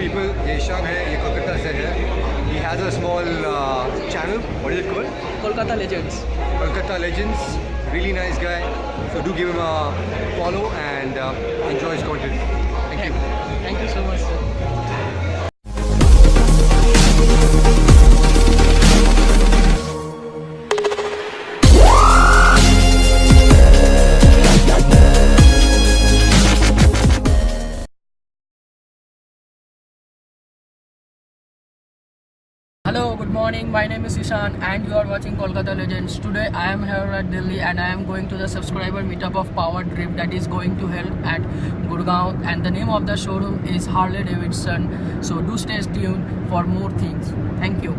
people. ये शब है, ये कोलकाता से है. He has a small channel. What is it called? kolkatalegendz. kolkatalegendz. Really nice guy. So do give him a follow and enjoy his content. Thank you. Thank you so much, sir. Hello, good morning. My name is Ishan and you are watching kolkatalegendz. Today I am here at Delhi and I am going to the subscriber meetup of POWERDRIFT that is going to held at Gurgaon, and the name of the showroom is Harley Davidson. So do stay tuned for more things. Thank you.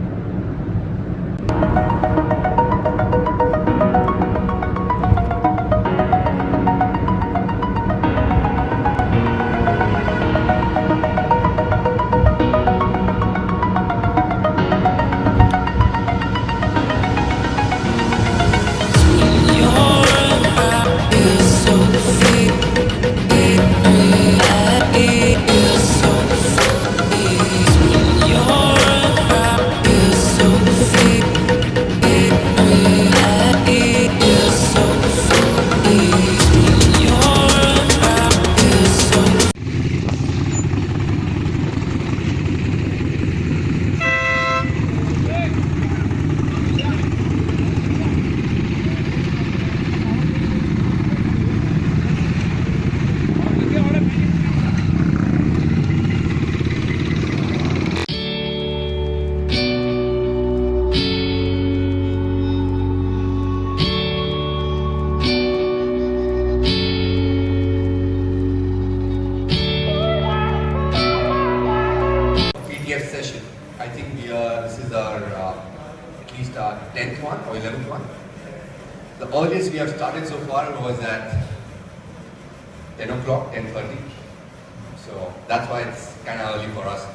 Session. I think this is our at least our 10th one or 11th one. The earliest we have started so far was at 10 o'clock, 10:30. So that's why it's kind of early for us.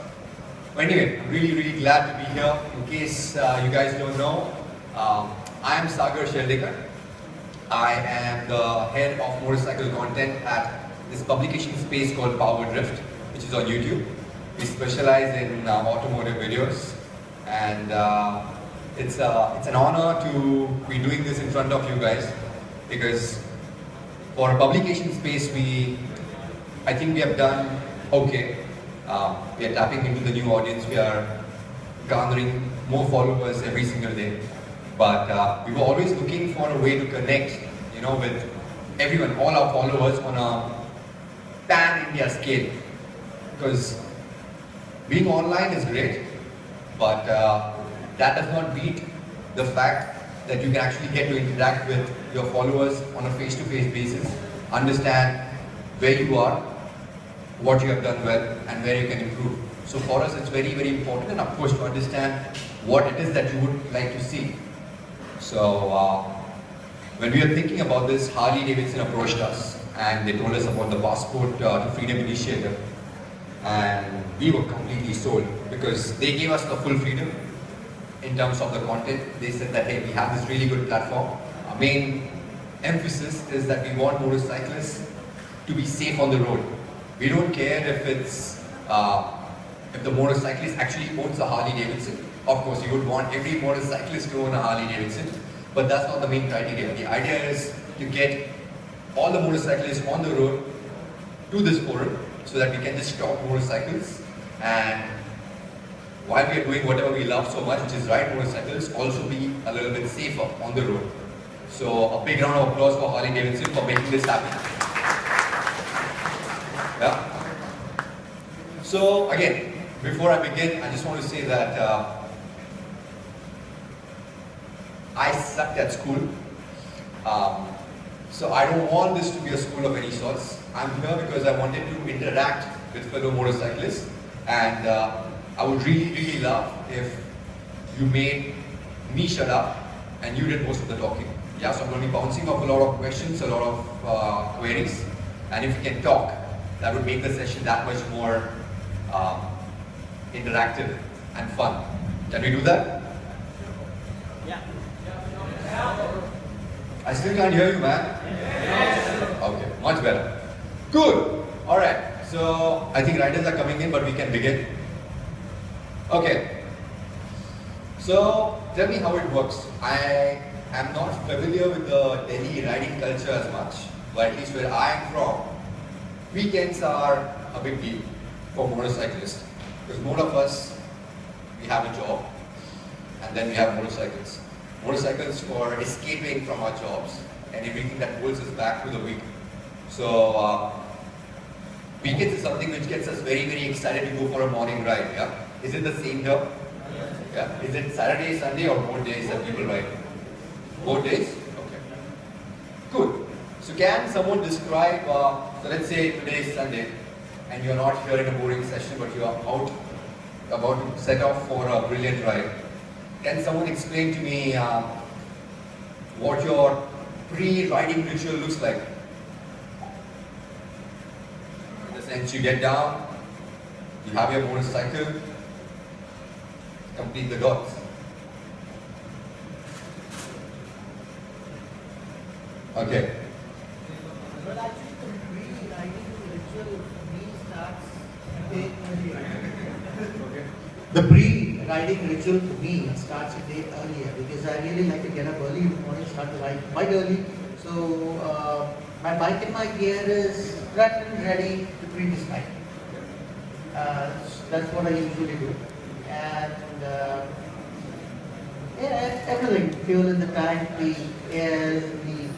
But anyway, I'm really glad to be here. In case you guys don't know, I am Sagar Left. I am the head of motorcycle content at this publication space called POWERDRIFT, which is on YouTube. We specialize in automotive videos, and it's an honor to be doing this in front of you guys, because for a publication space I think we have done okay. We are tapping into the new audience. We are garnering more followers every single day, but we were always looking for a way to connect, with everyone, all our followers on a pan-India scale, because being online is great, but that does not beat the fact that you can actually get to interact with your followers on a face-to-face basis, understand where you are, what you have done well, and where you can improve. So for us, it's very important, and of course to understand what it is that you would like to see. So when we were thinking about this, Harley Davidson approached us and they told us about the Passport to Freedom initiative. And we were completely sold, because they gave us the full freedom in terms of the content. They said that, hey, we have this really good platform. Our main emphasis is that we want motorcyclists to be safe on the road. We don't care if it's if the motorcyclist actually owns a Harley Davidson. Of course, you would want every motorcyclist to own a Harley Davidson, but that's not the main criteria. The idea is to get all the motorcyclists on the road to this forum, so that we can just talk motorcycles, and while we are doing whatever we love so much, which is ride motorcycles, also be a little bit safer on the road. So a big round of applause for Harley Davidson for making this happen. Yeah. So again, before I begin, I just want to say that I sucked at school. So I don't want this to be a school of any sorts. I'm here because I wanted to interact with fellow motorcyclists, and I would really love if you made me shut up and you did most of the talking. Yeah, so I'm going to be bouncing off a lot of questions, a lot of queries, and if you can talk, that would make the session that much more interactive and fun. Can we do that? Yeah. I still can't hear you, man. Okay, much better. Good. Alright, so I think riders are coming in, but we can begin. Okay, so tell me how it works. I am not familiar with the Delhi riding culture as much, but at least where I am from, weekends are a big deal for motorcyclists. Because most of us, we have a job, and then we have motorcycles. Motorcycles for escaping from our jobs and everything that holds us back through the week. So, weekends is something which gets us very, very excited to go for a morning ride, yeah? Is it the same here? Yeah. Is it Saturday, Sunday, or both days that people ride? Both days? Okay. Good. So can someone describe, so let's say today is Sunday, and you're not here in a boring session, but you are out about to set off for a brilliant ride. Can someone explain to me what your pre-riding ritual looks like? In the sense you get down, you have your motorcycle, complete the dots. Okay. Well, actually, the pre-riding ritual for me starts a day earlier. The pre-riding ritual for me starts a day earlier because I really like to get up early in the morning, start to ride quite early. So my bike and my gear is prepped and ready the previous night. That's what I usually do. And yeah, everything, fuel in the tank, the air, the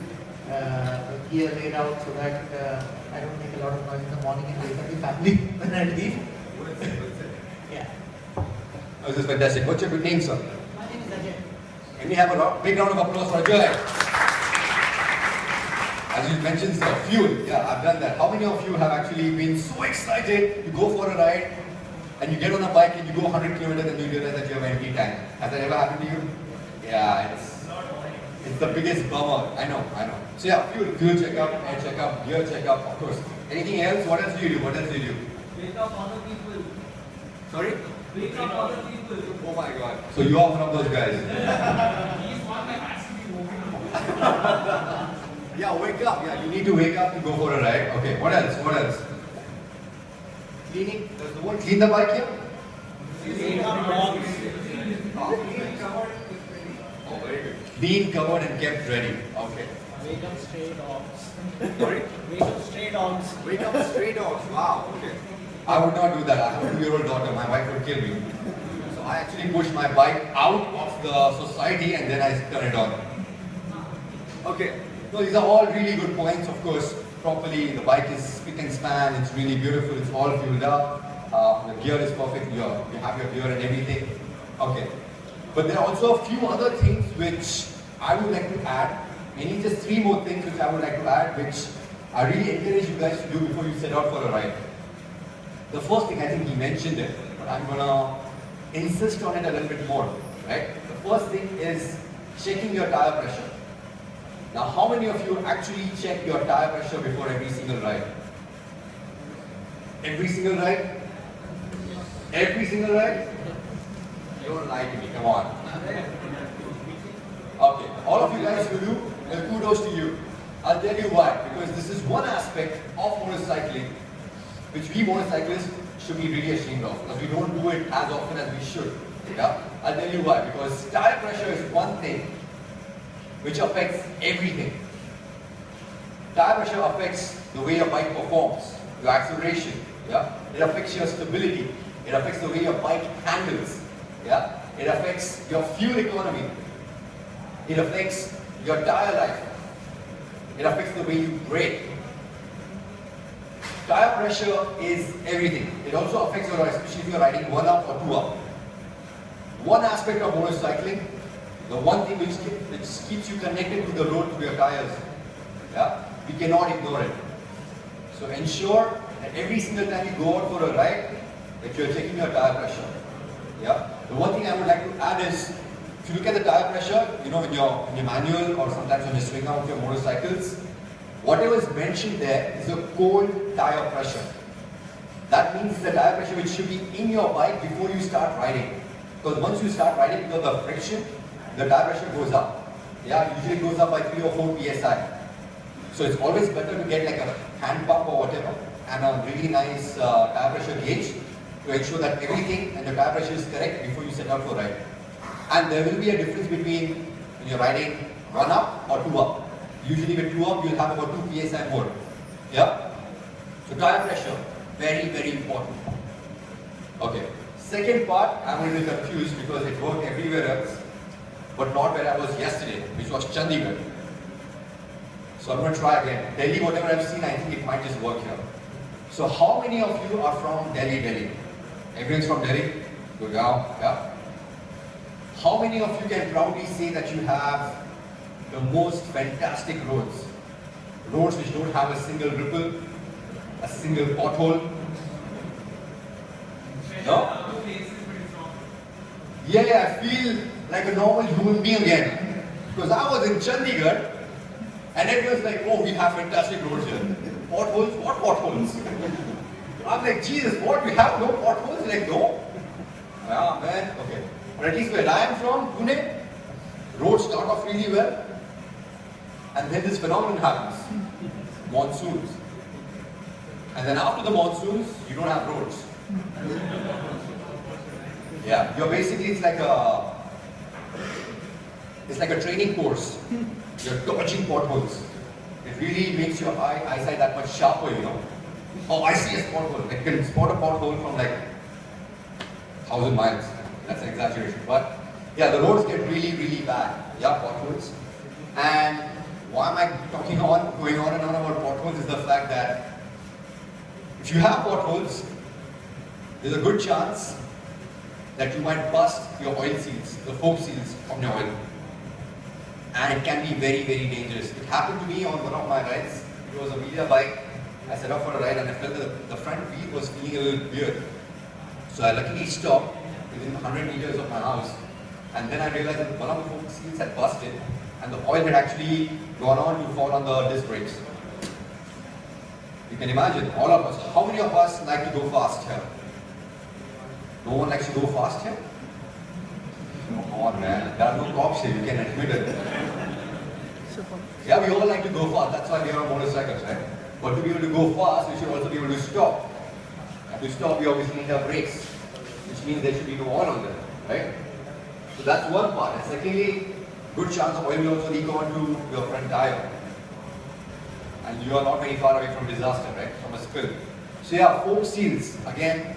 gear laid out so that I don't make a lot of noise in the morning and wake up the family when I leave. Yeah. Oh, this is fantastic. What's your good name, sir? My name is Ajay. Can we have a big round of applause for Ajay? As you mentioned, sir, fuel. Yeah, I've done that. How many of you have actually been so excited to go for a ride and you get on a bike and you go 100 kilometers and you realize that you have an empty tank? Has that ever happened to you? Yeah, it's the biggest bummer. I know. So yeah, fuel checkup, air checkup, gear checkup, of course. Anything else? What else do you do? Wake up other people. Sorry? Wake up other people. Oh my God. So you are one of those guys. He's one that has to be woken up. Yeah, wake up. Yeah, you need to wake up to go for a ride. Okay, what else? Cleaning. Does the word clean the bike here? Oh, very good. Clean, covered, and kept ready. Okay. Wake up stray dogs. Sorry? Wake up stray dogs. Wake up stray dogs. Wow. Okay. I would not do that. I have a 2-year-old daughter. My wife would kill me. So I actually push my bike out of the society and then I turn it on. Okay. So these are all really good points, of course. Properly, the bike is spick and span, it's really beautiful, it's all fueled up. The gear is perfect, you have your gear and everything. Okay. But there are also a few other things which I would like to add. Maybe just 3 more things which I would like to add, which I really encourage you guys to do before you set out for a ride. The first thing, I think he mentioned it, but I'm gonna insist on it a little bit more, right? The first thing is checking your tire pressure. Now, how many of you actually check your tire pressure before every single ride? Every single ride? Every single ride? Don't lie to me, come on. Okay, all of you guys who do, well, kudos to you. I'll tell you why. Because this is one aspect of motorcycling which we motorcyclists should be really ashamed of. Because we don't do it as often as we should. Yeah? I'll tell you why. Because tire pressure is one thing which affects everything. Tire pressure affects the way your bike performs, your acceleration, yeah? It affects your stability, it affects the way your bike handles, yeah? It affects your fuel economy, it affects your tire life, it affects the way you brake. Tire pressure is everything. It also affects your, especially if you're riding 1 up or 2 up. One aspect of motorcycling, the one thing which keeps you connected to the road through your tires, yeah, we cannot ignore it. So ensure that every single time you go out for a ride, that you're checking your tire pressure. Yeah. The one thing I would like to add is, if you look at the tire pressure, you know, in your manual or sometimes when you swing out your motorcycles, whatever is mentioned there is a cold tire pressure. That means the tire pressure which should be in your bike before you start riding. Because once you start riding, because of friction, the tire pressure goes up. Yeah, usually goes up by 3 or 4 psi. So it's always better to get like a hand pump or whatever and a really nice tire pressure gauge to ensure that everything and the tire pressure is correct before you set out for a ride. And there will be a difference between when you're riding 1 up or 2 up. Usually with 2 up, you'll have about 2 psi more. Yeah? So tire pressure, very, very important. Okay. Second part, I'm a little confused because it worked everywhere else, but not where I was yesterday, which was Chandigarh. So I'm going to try again. Delhi, whatever I've seen, I think it might just work here. So how many of you are from Delhi? Everyone's from Delhi? Gurgaon, yeah? How many of you can proudly say that you have the most fantastic roads? Roads which don't have a single ripple, a single pothole? No? Yeah, I feel like a normal human being again. Because I was in Chandigarh and everyone's like, oh, we have fantastic roads here. Potholes? What potholes? I'm like, Jesus, what? We have no potholes? Like, no? Yeah, man, okay. But at least where I am from, Pune, roads start off really well. And then this phenomenon happens. Monsoons. And then after the monsoons, you don't have roads. Yeah, you're basically, it's like a training course. You're dodging potholes. It really makes your eyesight that much sharper, you know. Oh, I see a pothole. I can spot a pothole from like 1,000 miles. That's an exaggeration. But yeah, the roads get really, really bad. Yeah, potholes. And why am I going on and on about potholes is the fact that if you have potholes, there's a good chance that you might bust your oil seals, the fork seals from your oil. And it can be very, very dangerous. It happened to me on one of my rides. It was a media bike. I set up for a ride and I felt the front wheel was feeling a little weird. So I luckily stopped within 100 meters of my house. And then I realized that one of the fork seals had busted and the oil had actually gone on to fall on the disc brakes. You can imagine, all of us, how many of us like to go fast here? No one likes to go fast here? Come on, man. There are no cops here, you can admit it. Yeah, we all like to go fast. That's why we are on motorcycles, right? But to be able to go fast, we should also be able to stop. And to stop, we obviously need our brakes, which means there should be no oil on them, right? So that's one part. And secondly, good chance of oil will also leak onto your front tire. And you are not very far away from disaster, right? From a spill. So yeah, fork seals, again,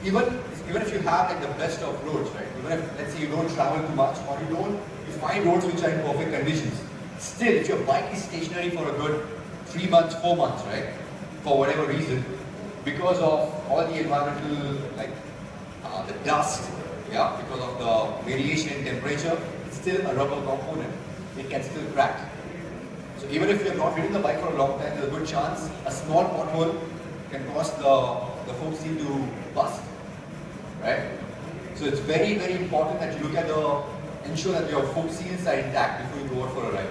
even if you have like the best of roads, right? Even if, let's say, you don't travel too much or you find roads which are in perfect conditions. Still, if your bike is stationary for a good 3 months, 4 months, right? For whatever reason, because of all the environmental, like the dust, yeah, because of the variation in temperature, it's still a rubber component. It can still crack. So even if you have not ridden the bike for a long time, there's a good chance a small pothole can cause the fork seal to bust, right? So it's very, very important that you look at ensure that your fork seals are intact before you go out for a ride.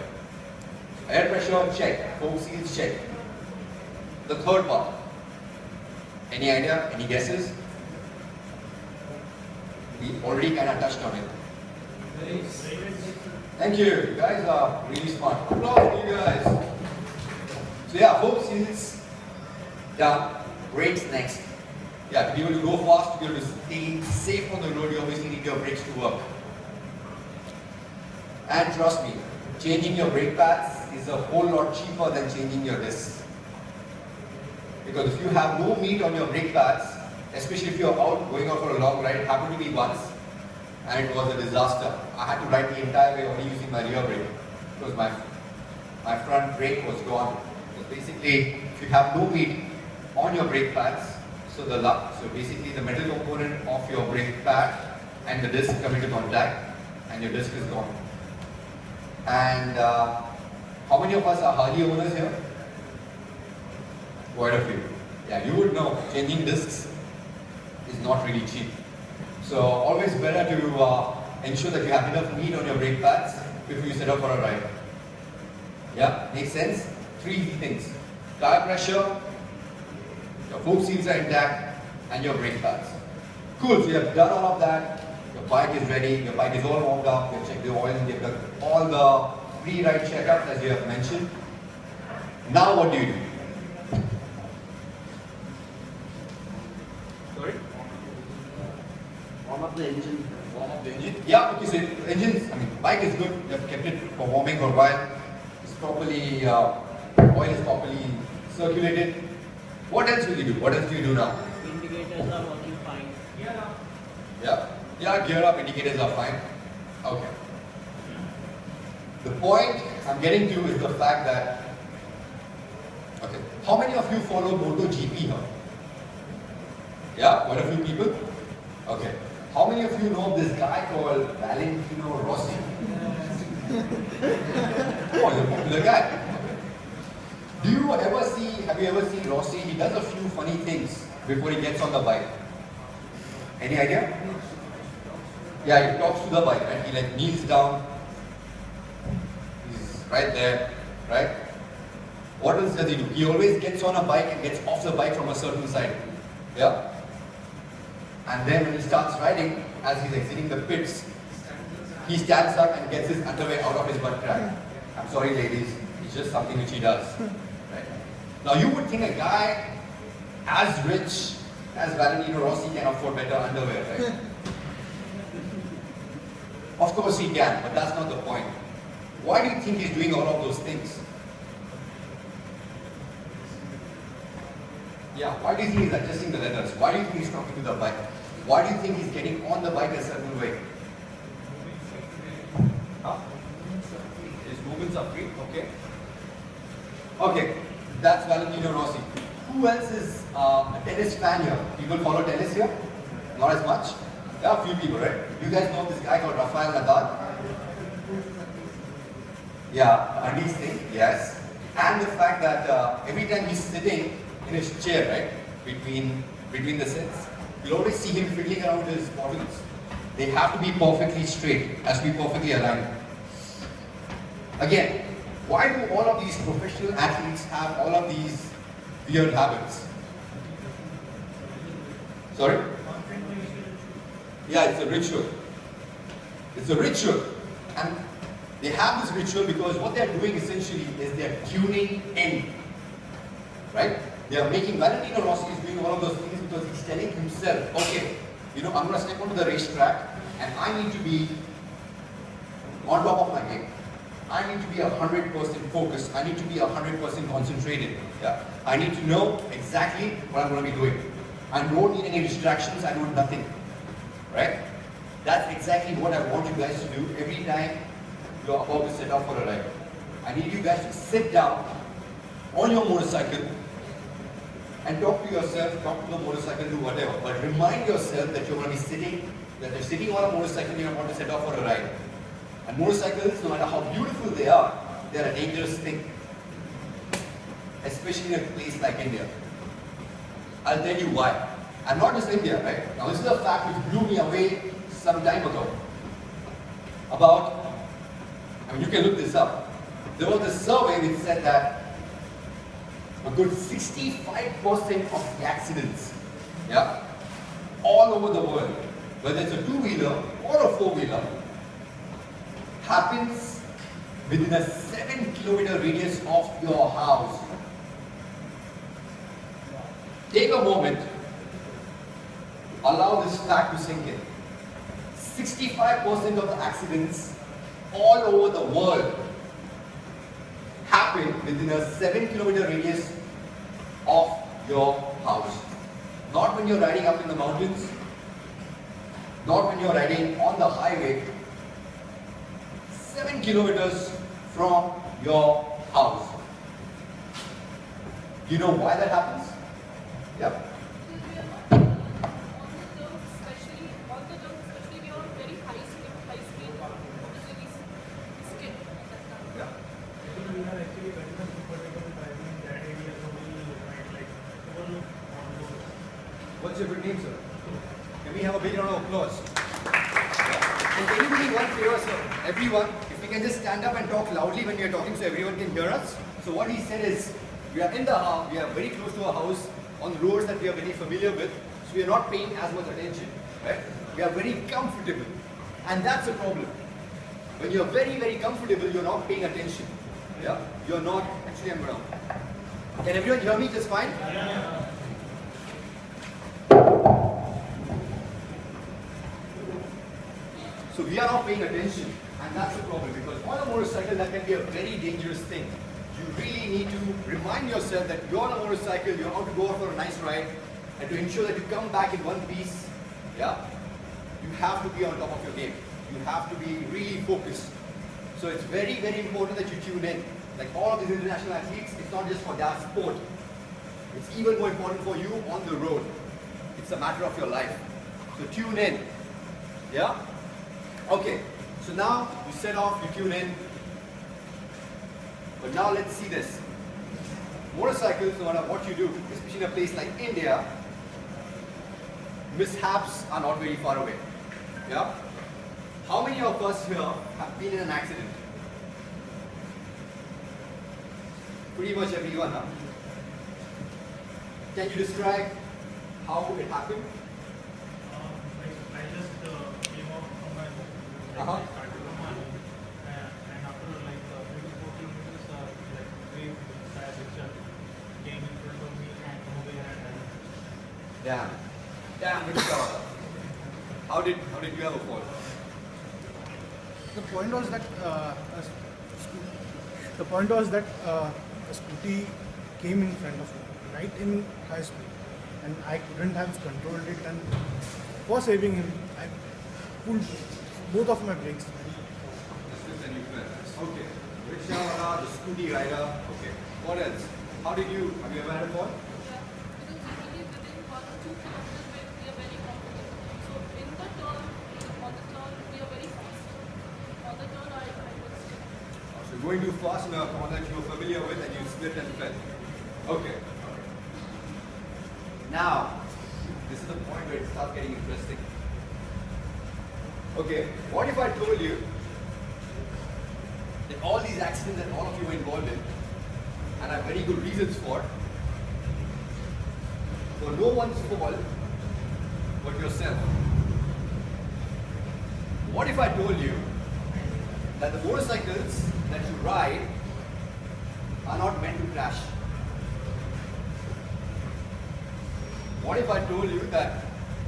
Air pressure, check. Fork seals, check. The third part. Any idea? Any guesses? We already kind of touched on it. Thank you. You guys are really smart. Applause for you guys. So yeah, fork seals done. Brakes next. Yeah, to be able to go fast, to be able to stay safe on the road, you obviously need your brakes to work. And trust me, changing your brake pads is a whole lot cheaper than changing your discs. Because if you have no meat on your brake pads, especially if you're going out for a long ride, it happened to me once, and it was a disaster. I had to ride the entire way only using my rear brake, because my front brake was gone. So basically, if you have no meat on your brake pads, so basically the metal component of your brake pad and the disc come into contact, and your disc is gone. And how many of us are Harley owners here? Quite a few. Yeah, you would know changing discs is not really cheap. So always better to ensure that you have enough meat on your brake pads before you set up for a ride. Yeah, makes sense? 3 things. Tire pressure, your fork seals are intact, and your brake pads. Cool, so you have done all of that. Your bike is ready, your bike is all warmed up, you've checked the oil, you've done all the pre-ride checkups as you have mentioned. Now what do? Sorry? Warm up the engine. Warm up the engine? Yeah, okay, so engines, I mean, bike is good. You have kept it for warming for a while. It's properly, oil is properly circulated. What else will you do? What else do you do now? Indicators are working fine. Yeah? Yeah, gear up, indicators are fine. Okay. The point I'm getting to is the fact that, okay, how many of you follow MotoGP here? Yeah, quite a few people? Okay. How many of you know this guy called Valentino Rossi? Oh, he's a popular guy. Do you ever see, have you ever seen Rossi? He does a few funny things before he gets on the bike. Any idea? Yeah, he talks to the bike, right? He like kneels down. He's right there, right? What else does he do? He always gets on a bike and gets off the bike from a certain side. Yeah? And then when he starts riding, as he's exiting the pits, he stands up and gets his underwear out of his butt crack. I'm sorry ladies, it's just something which he does. Right? Now you would think a guy as rich as Valentino Rossi can afford better underwear, right? Of course he can, but that's not the point. Why do you think he's doing all of those things? Yeah, why do you think he's adjusting the leathers? Why do you think he's talking to the bike? Why do you think he's getting on the bike a certain way? Huh? His movements are free, okay. Okay, that's Valentino Rossi. Who else is a tennis fan here? People follow tennis here? Not as much? There are a few people, right? You guys know this guy called Rafael Nadal? Yeah, Andy's thing, yes. And the fact that every time he's sitting in his chair, right, between the sets, you'll always see him fiddling around his bottles. They have to be perfectly straight, has to be perfectly aligned. Again, why do all of these professional athletes have all of these weird habits? Sorry? Yeah, it's a ritual. It's a ritual. And they have this ritual because what they're doing essentially is they're tuning in. Right? They are making, Valentino Rossi is doing all of those things because he's telling himself, okay, you know, I'm going to step onto the racetrack and I need to be on top of my game. I need to be 100% focused. I need to be 100% concentrated. Yeah. I need to know exactly what I'm going to be doing. I don't need any distractions. I do nothing. Right? That's exactly what I want you guys to do every time you're about to set up for a ride. I need you guys to sit down on your motorcycle and talk to yourself, talk to the motorcycle, do whatever. But remind yourself that you're going to be sitting, that you're sitting on a motorcycle, you're about to set off for a ride. And motorcycles, no matter how beautiful they are, they're a dangerous thing. Especially in a place like India. I'll tell you why. And not just India, right? Now this is a fact which blew me away some time ago. About, I mean you can look this up. There was a survey which said that a good 65% of the accidents, yeah, all over the world, whether it's a two-wheeler or a four-wheeler, happens within a 7-kilometer radius of your house. Take a moment, allow this fact to sink in. 65% of the accidents all over the world happen within a 7-kilometer radius of your house. Not when you're riding up in the mountains, not when you're riding on the highway. 7 kilometers from your house. Do you know why that happens? Yep. What's your good name, sir? Can we have a big round of applause? And can you do me one favor, sir? Everyone, if we can just stand up and talk loudly when we are talking so everyone can hear us. So what he said is, we are in the house, we are very close to our house, on roads that we are very familiar with, so we are not paying as much attention, right? We are very comfortable. And that's a problem. When you're very, very comfortable, you're not paying attention. Yeah? You're not, actually I'm around. Can everyone hear me just fine? Yeah. are not paying attention, and that's the problem, because on a motorcycle that can be a very dangerous thing. You really need to remind yourself that you're on a motorcycle, you're out to go out for a nice ride, and to ensure that you come back in one piece, yeah, you have to be on top of your game. You have to be really focused. So it's very, very important that you tune in. Like all of these international athletes, it's not just for their sport. It's even more important for you on the road. It's a matter of your life. So tune in. Yeah? Okay. So now you set off, you tune in. But now let's see this. Motorcycles, no matter what you do, especially in a place like India, mishaps are not very far away. Yeah? How many of us here have been in an accident? Pretty much everyone, huh? Can you describe how it happened? I just came off from my home. I started from my home, and after like 3 to 4 kilometers, like wave tire picture came in front of me and over and Damn. Damn, good job. How did you have a fall? The point was that a scooty came in front of me, right in high speed, and I couldn't have controlled it. And for saving him, I pulled both of my brakes. Okay. Rickshaw, the scooty rider. Okay. What else? Have you ever had a fall? So going too fast in a corner that you're familiar with and you slipped and fell. Okay. Now, this is the point where it starts getting interesting. Okay, what if I told you that all these accidents that all of you were involved in, and have very good reasons for no one's fault but yourself? What if I told you that the motorcycles that you ride are not meant to crash? What if I told you that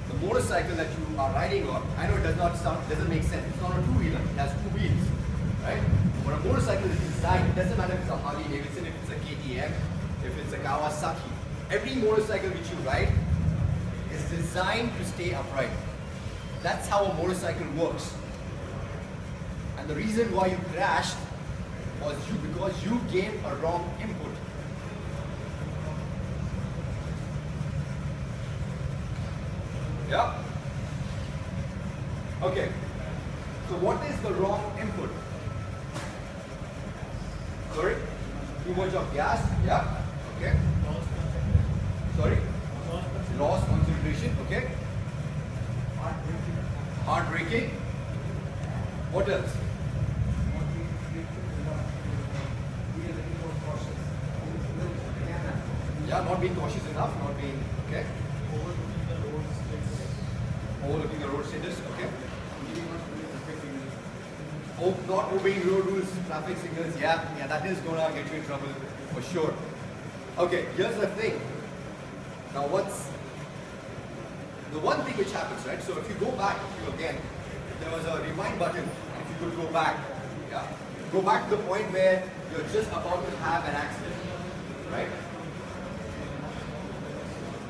the motorcycle that you are riding on, I know it doesn't make sense, it's not a two-wheeler, it has 2 wheels, right? But a motorcycle is designed, it doesn't matter if it's a Harley Davidson, if it's a KTM, if it's a Kawasaki. Every motorcycle which you ride is designed to stay upright. That's how a motorcycle works. And the reason why you crashed was because you gave a wrong input. Yeah? Okay. So what is the wrong input? Sorry? Too much of gas? Yeah? Okay. Sorry? Lost concentration, okay? Heart braking. What else? Yeah, not being cautious enough, not being, okay? Overlooking the road status, okay? Oh, not obeying road rules, traffic signals, yeah, that is gonna get you in trouble for sure. Okay, here's the thing. Now what's the one thing which happens, right? So if you go back, again, there was a rewind button, if you could go back, yeah? Go back to the point where you're just about to have an accident, right?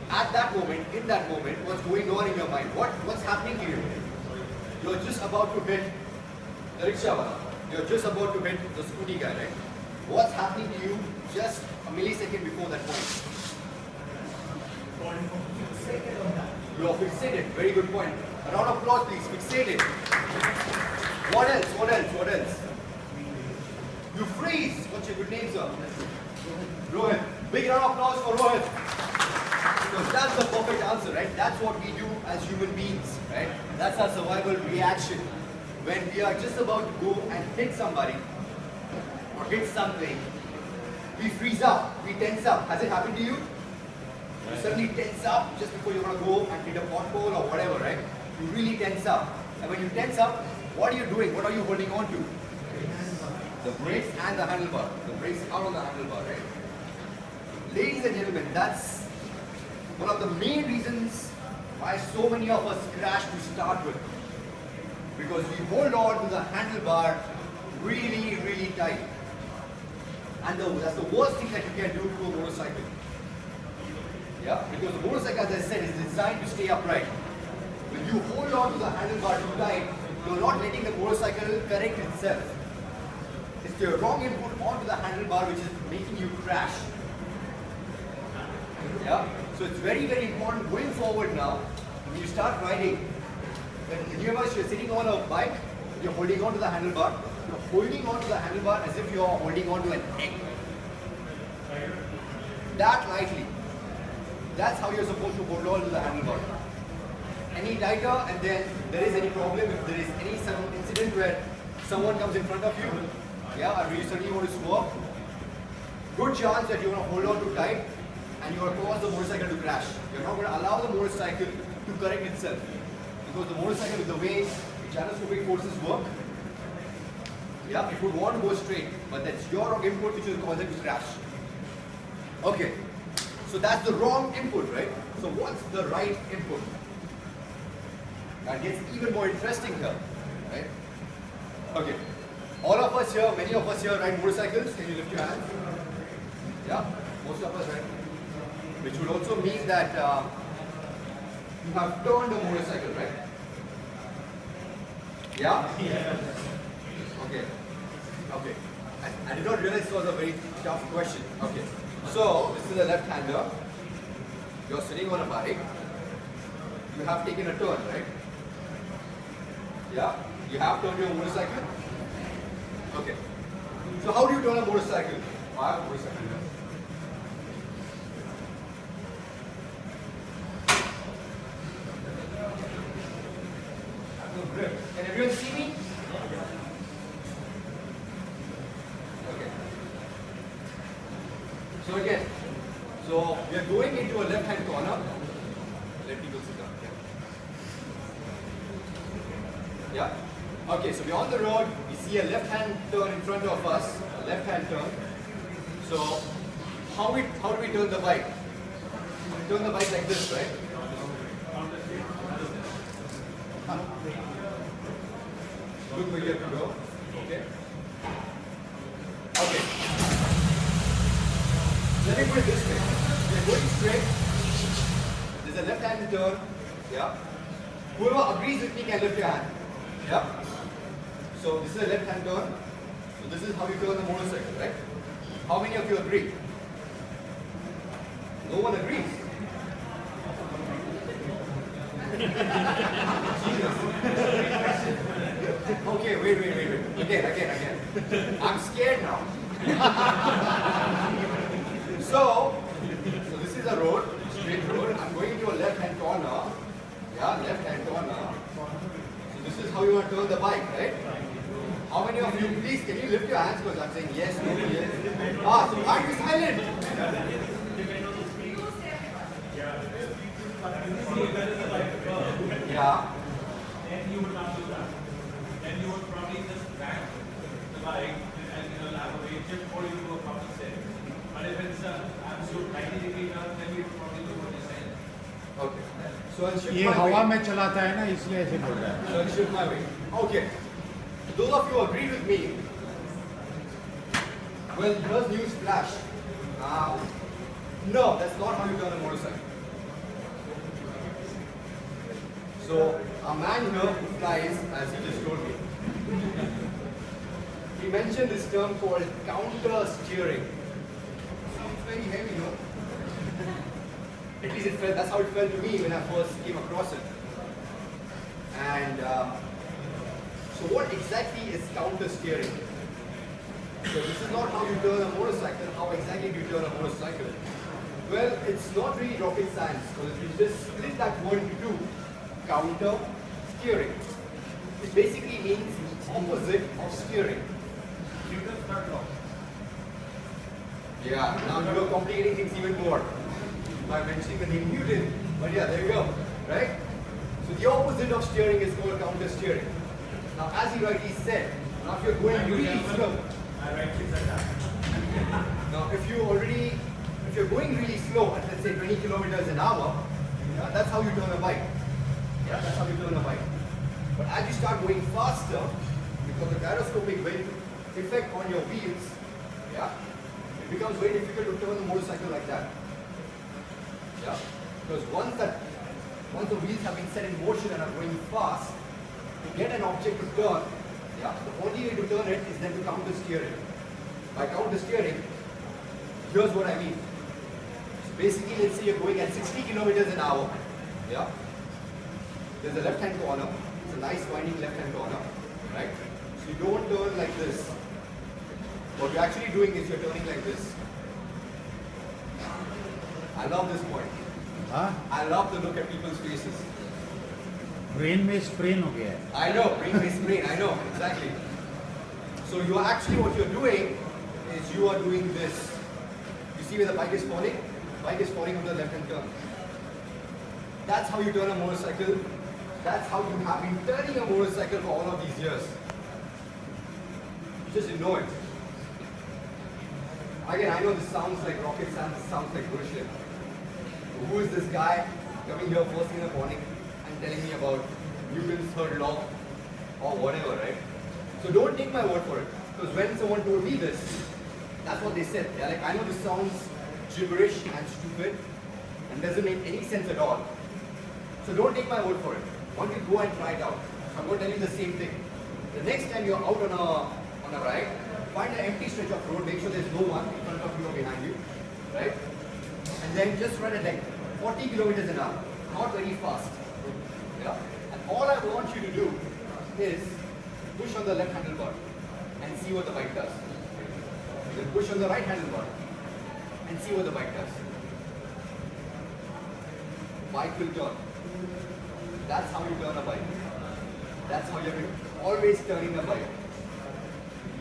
At that moment, in that moment, what's going on in your mind? What's happening to you? You're just about to hit the rickshaw. You're just about to hit the scooty guy, right? What's happening to you just a millisecond before that point? You're fixated. Very good point. A round of applause, please. Fixated. What else? What else? What else? You freeze. What's your good name, sir? Rohit. Big round of applause for Rohit. Because that's the perfect answer, right? That's what we do as human beings, right? That's our survival reaction. When we are just about to go and hit somebody or hit something, we freeze up, we tense up. Has it happened to you? You suddenly tense up just before you're going to go and hit a pothole or whatever, right? You really tense up. And when you tense up, what are you doing? What are you holding on to? The brakes and the handlebar. The brakes are on the handlebar, right? Ladies and gentlemen, that's one of the main reasons why so many of us crash to start with. because we hold on to the handlebar really, really tight. And that's the worst thing that you can do to a motorcycle. Yeah, because the motorcycle, as I said, is designed to stay upright. When you hold on to the handlebar too tight, you're not letting the motorcycle correct itself. It's your wrong input onto the handlebar which is making you crash. Yeah, so it's very, very important going forward now. When you start riding, when you're sitting on a bike, you're holding on to the handlebar. You're holding on to the handlebar as if you're holding on to an egg. That lightly. That's how you're supposed to hold on to the handlebar. Any tighter, and then there is any problem, if there is any sudden incident where someone comes in front of you, yeah, or you suddenly want to swerve, good chance that you're going to hold on too tight and you're going to cause the motorcycle to crash. You're not going to allow the motorcycle to correct itself. Because the motorcycle, with the way gyroscopic forces work, yeah, it would want to go straight, but that's your wrong input which will cause it to crash. Okay, so that's the wrong input, right? So what's the right input? That gets even more interesting here, right? Okay, all of us here, many of us here ride motorcycles. Can you lift your hand? Yeah, most of us, right? Which would also mean that you have turned a motorcycle, right? Yeah? Okay. Okay. I did not realize this was a very tough question. Okay. So, this is a left-hander. You're sitting on a bike. You have taken a turn, right? Yeah? You have turned your motorcycle? Okay. So, how do you turn a motorcycle? I have a motorcycle. Can everyone see me? Okay. So again, so we are going into a left-hand corner. Let people sit down. Yeah. Okay. So we're on the road. We see a left-hand turn in front of us. A left-hand turn. So how do we turn the bike? We turn the bike like this, right? Look where you have to go. Okay. Okay. Let me put it this way. We're going straight. There's a left-hand turn. Yeah. Whoever agrees with me can lift your hand. Yeah. So this is a left-hand turn. So this is how you turn the motorcycle, right? How many of you agree? No one agrees. Okay, wait. Again. I'm scared now. So this is a road, straight road. I'm going into a left-hand corner. Yeah, left-hand corner. So this is how you want to turn the bike, right? How many of you, please, can you lift your hands because I'm saying yes, no, yes. Ah, so why are you silent? Yeah. Then you would not do that. Then you would probably just drag the bike and have a weight shift or you do a proper set. But if it's an absolute 90-degree turn, then you would probably do what you're saying. Okay. So I'll shift ये my हवा weight. में चलाता है ना इसलिए ऐसे बोल रहा है. So I'll shift my weight. Okay. Those of you who agree with me, well, here's news flash. No, that's not how you turn a motorcycle. So, a man here who flies, as he just told me, he mentioned this term called counter steering. Sounds very heavy, no? At least it felt, that's how it felt to me when I first came across it. And so what exactly is counter steering? So this is not how you turn a motorcycle. How exactly do you turn a motorcycle? Well, it's not really rocket science. Because if you just split that word into two, counter steering. It basically means the opposite of steering. Yeah, now you are complicating things even more by mentioning the name Newton. But yeah, there you go, right? So the opposite of steering is called counter steering. Now, as he rightly said, now if you're going really slow, now if you're going really slow at let's say 20 kilometers an hour, yeah, that's how you turn a bike. Yeah, that's how you turn a bike. But as you start going faster, because the gyroscopic effect on your wheels, yeah, it becomes very difficult to turn the motorcycle like that. Yeah, because once the wheels have been set in motion and are going fast, to get an object to turn, yeah, the only way to turn it is then to counter steer it. By counter steering, here's what I mean. So basically, let's say you're going at 60 kilometers an hour. Yeah. There's a left-hand corner. It's a nice winding left-hand corner, right? So you don't turn like this. What you're actually doing is you're turning like this. I love this point. हाँ I love to look at people's faces. Brain में sprain हो गया है. I know, brain, I know, exactly. So you are actually, what you're doing is you are doing this. You see where the bike is falling? The bike is falling on the left-hand turn. That's how you turn a motorcycle. That's how you have been turning a motorcycle for all of these years. You just didn't know it. Again, I know this sounds like rocket science, this sounds like bullshit. Who is this guy coming here first thing in the morning and telling me about Newton's third law or whatever, right? So don't take my word for it. Because when someone told me this, that's what they said. They're like, I know this sounds gibberish and stupid and doesn't make any sense at all. So don't take my word for it. Why don't you go and try it out? I'm going to tell you the same thing. The next time you're out on a ride, find an empty stretch of road, make sure there's no one in front of you or behind you, right? And then just run at like 40 kilometers an hour, not very fast. Yeah? And all I want you to do is push on the left handlebar and see what the bike does. Then push on the right handlebar and see what the bike does. Bike will turn. That's how you turn a bike. That's how you're always turning a bike.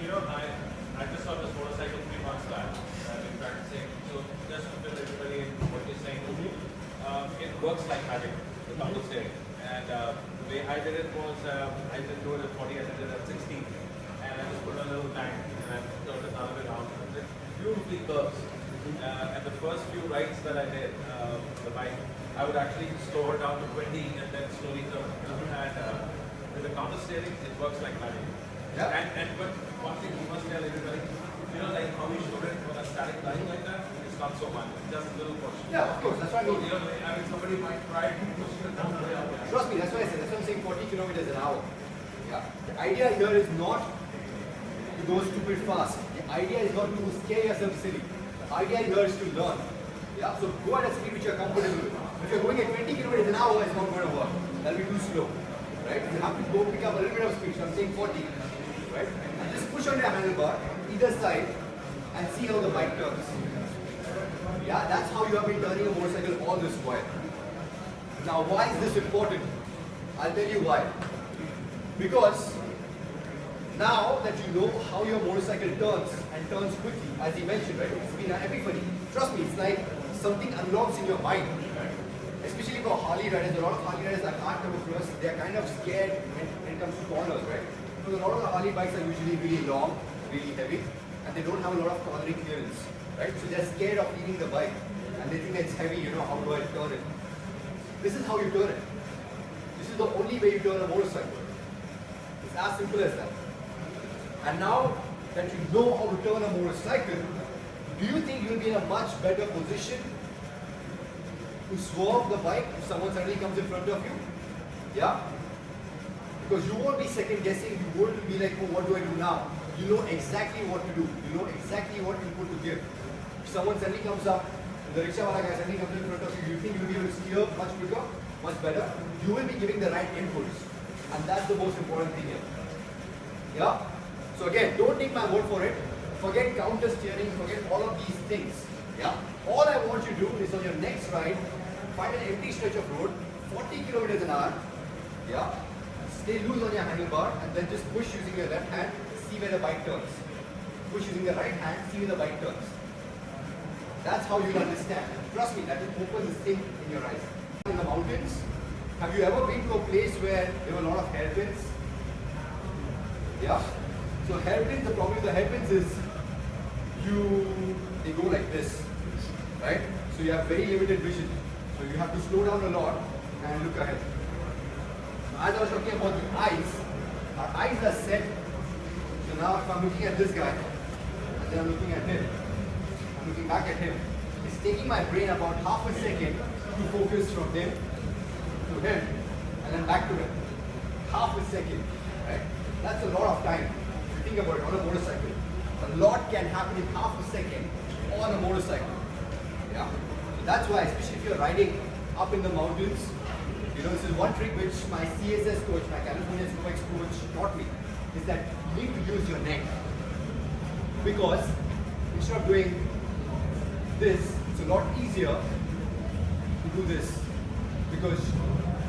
You know, I just saw this motorcycle 3 months back. I've been practicing. So just to fill everybody in what you're saying, it works like magic, the counter steering. And the way I did it was, I didn't do it at 40, I did it at 60. And I just put a little tank and I turned it the other way around. It beautifully curves. And the first few rides that I did, the bike, I would actually slow it down to 20 and then slowly turn. And with the counter steering, it works like magic. Yeah. But one thing we must tell everybody, you know, like how we showed it on a static line like that, it's not so much, it's just a little push. Yeah, of course, that's what I mean. You know, I mean, somebody might try to push it down the way out there. Trust me, that's what I said. That's why I'm saying 40 kilometers an hour. Yeah. The idea here is not to go stupid fast. The idea is not to scare yourself silly. The idea here is to learn. Yeah. So go at a speed which you're comfortable with. If you're going at 20 kilometers an hour, it's not going to work. That'll be too slow. Right? You have to go pick up a little bit of speed. So I'm saying 40. Right? And just push on your handlebar, either side, and see how the bike turns. Yeah, that's how you have been turning a motorcycle all this while. Now, why is this important? I'll tell you why. Because now that you know how your motorcycle turns and turns quickly, as he mentioned, right? It's been an epiphany. Trust me, it's like something unlocks in your mind. Especially for Harley riders, a lot of Harley riders I can't come across, they're kind of scared when it comes to corners, right? Because a lot of the Harley bikes are usually really long, really heavy, and they don't have a lot of cornering clearance, right? So they're scared of leaving the bike, and they think it's heavy, you know, how do I turn it? This is how you turn it. This is the only way you turn a motorcycle. It's as simple as that. And now that you know how to turn a motorcycle, do you think you'll be in a much better position to swerve the bike if someone suddenly comes in front of you? Yeah? Because you won't be second guessing, you won't be like, oh, what do I do now? You know exactly what to do. You know exactly what input to give. If someone suddenly comes up, the rickshaw wala guy suddenly comes in front of you, you think you'll be able to steer much quicker, much better? You will be giving the right inputs. And that's the most important thing here. Yeah? So again, don't take my word for it. Forget counter steering, forget all of these things. Yeah? All I want you to do is on your next ride, find an empty stretch of road, 40 kilometers an hour. Yeah? Stay loose on your handlebar and then just push using your left hand, see where the bike turns. Push using the right hand, see where the bike turns. That's how you'll understand. Trust me, that will open this thing in your eyes. In the mountains, have you ever been to a place where there were a lot of hairpins? Yeah? So hairpins, the problem with the hairpins is they go like this, right? So you have very limited vision. So you have to slow down a lot and look ahead. As I was talking about the eyes, eyes are set. So now if I'm looking at this guy, and then I'm looking at him, I'm looking back at him, it's taking my brain about half a second to focus from him to him, and then back to him. Half a second, right? That's a lot of time. If you think about it, on a motorcycle, a lot can happen in half a second on a motorcycle. Yeah. So that's why, especially if you're riding up in the mountains, you know, this is one trick which my CSS coach, my California Superbikes coach taught me, is that you need to use your neck. Because instead of doing this, it's a lot easier to do this. Because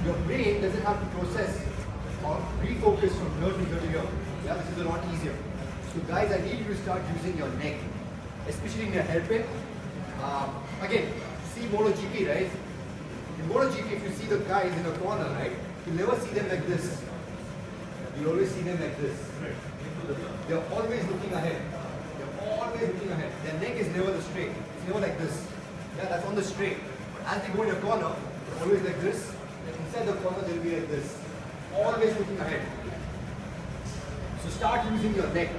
your brain doesn't have to process or refocus from here to here to here. Yeah, this is a lot easier. So guys, I need you to start using your neck, especially in your hairpin. Again, see MotoGP, right? In MotoGP, if you see the guys in a corner, right, you'll never see them like this. You'll always see them like this. They're always looking ahead. They're always looking ahead. Their neck is never the straight. It's never like this. Yeah, that's on the straight. As they go in a corner, they're always like this. Inside the corner, they'll be like this. Always looking ahead. So start using your neck.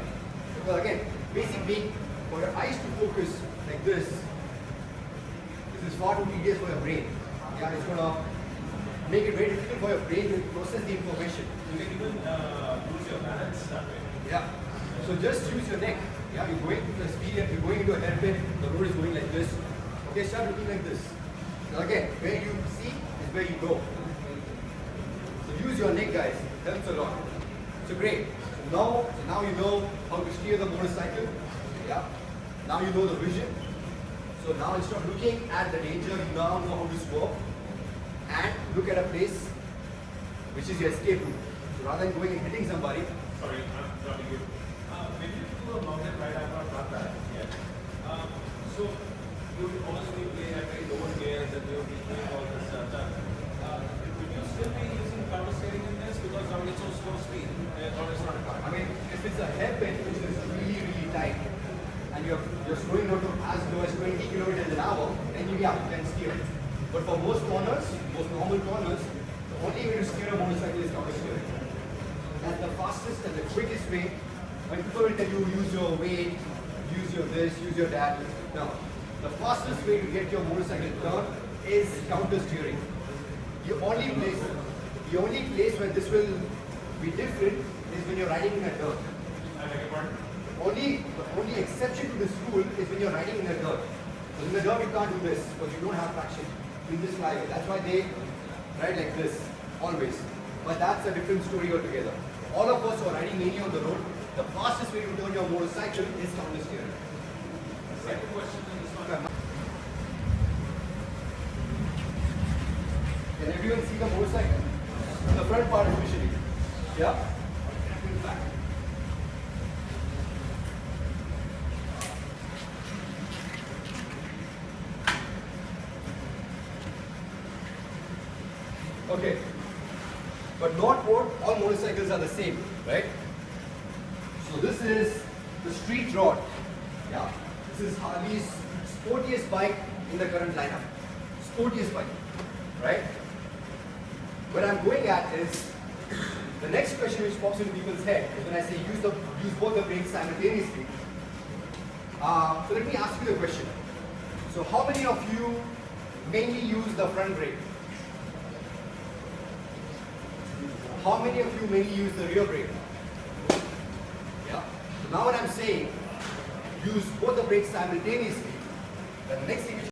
Because again, basic being for your eyes to focus like this is far too tedious for your brain. Yeah, it's gonna make it very difficult for your brain to process the information. You can even use your balance that way. Yeah. So just use your neck. Yeah, you're going to the speed, you're going into a hairpin, the road is going like this. Okay, start looking like this. Now again, where you see is where you go. So use your neck, guys. It helps a lot. So great. So now you know how to steer the motorcycle. Yeah. Now you know the vision. So now instead of looking at the danger, you now know how to swerve and look at a place which is your escape route. So rather than going and hitting somebody. Sorry, I'm dropping you. When you do a mountain ride, I've not done that yet. So you would honestly play at very lower gears and you'll be doing all this stuff. Would you still be using power steering in this because now it's so slow speed or it's not a car? I mean, if it's a hairpin which is really, really tight and you're slowing down to as low as 20 kilometers an hour, then you can steer it. But for most corners, most normal corners, the only way to steer a motorcycle is counter steering. That's the fastest and the quickest way. When people will tell you use your weight, use your this, use your that. No. The fastest way to get your motorcycle turned is counter steering. The only place where this will be different is when you're riding in a dirt. The only exception to this rule is when you're riding in a dirt. Because in the dirt you can't do this because you don't have traction. You just fly away. That's why they ride like this, always. But that's a different story altogether. All of us who are riding mainly on the road, the fastest way to turn your motorcycle is counter steering. Second question on this one. Can everyone see the motorcycle? The front part especially. Yeah? Back. Okay. But not all motorcycles are the same, right? So this is the street rod. Yeah. This is Harley's sportiest bike in the current lineup. Sportiest bike, right? What I'm going at is the next question which pops into people's head is when I say use both the brakes simultaneously. So let me ask you the question. So how many of you mainly use the front brake? How many of you mainly use the rear brake? Yeah. So now what I'm saying, use both the brakes simultaneously. The next thing which